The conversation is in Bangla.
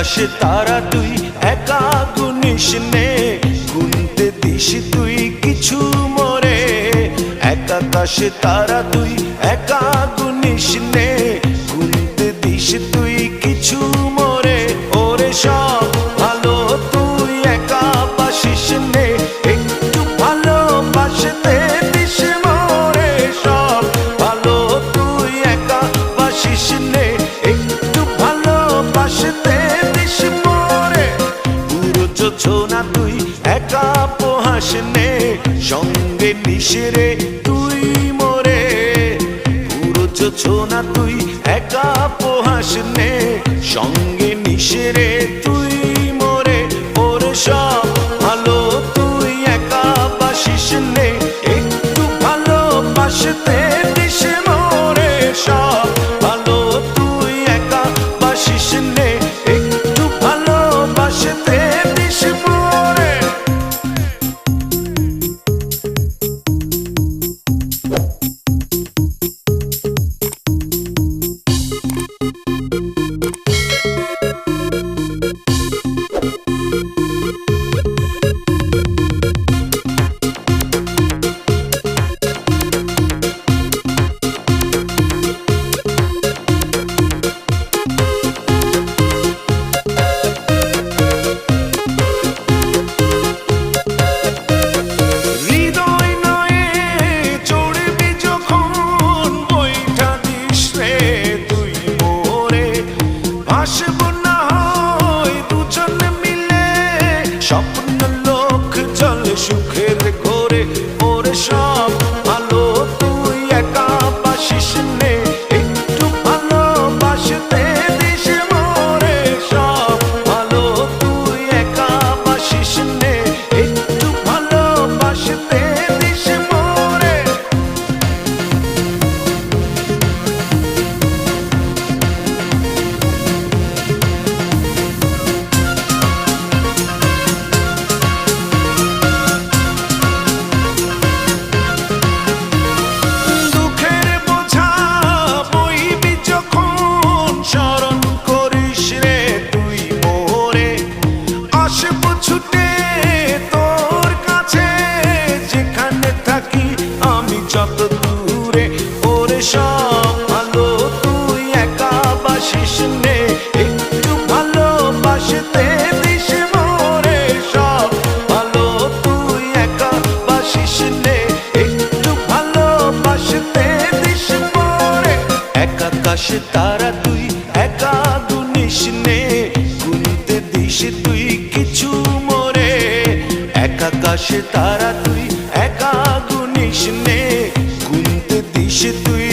আকাশে তারা তুই একা গুনিস নে, গুনতে দিস তুই কিছু মোরে। এক আকাশে তারা তুই একা গুনিস নে, গুনতে দিস তুই কিছু মোরে। ওরে সব ভালো তুই একা বাসিস নে, একটু ভালোবাসতে দিস মোরে। সব ভালো তুই একা বাসিস নে, একটু ভালোবাসতে দিস মোরে। পুরো যোছনা তুই একা পোহাস নে, সঙ্গে নিশিরে তুই মোরে। পুরো যোছনা তুই একা পোহাস নে, সঙ্গে নিশিরে তুই মোরে। ওরে সব ভালো তুই একা বাসিস নে, একটু ভালোবাসতে দিস মোরে। সব ভালো তুই একা বাসিস নে, একটু ভালোবাসতে দিস মোরে। স্বপ্ন লোক চলে সুখের ঘরে। ওরে সব ভালো তুই একা বাসিস নে, একটু ভালোবাসতে দিস মোরে। সব ভালো তুই একা বাসিস নে, একটু ভালোবাসতে দিস মোরে। ছুটে তোর কাছে যেখানে থাকি আমি যত দূরে। ওরে সব ভালো তুই একা বাসিস নে, একটু ভালোবাসতে দিস মোরে। সব ভালো তুই একা বাসিস নে, একটু ভালোবাসতে দিস মোরে। এক আকাশে তারা তুই একা গুনিস নে, গুনতে দিস তুই কিছু মোরে। এক আকাশে তারা তুই একা গুনিস নে, গুনতে দিস তুই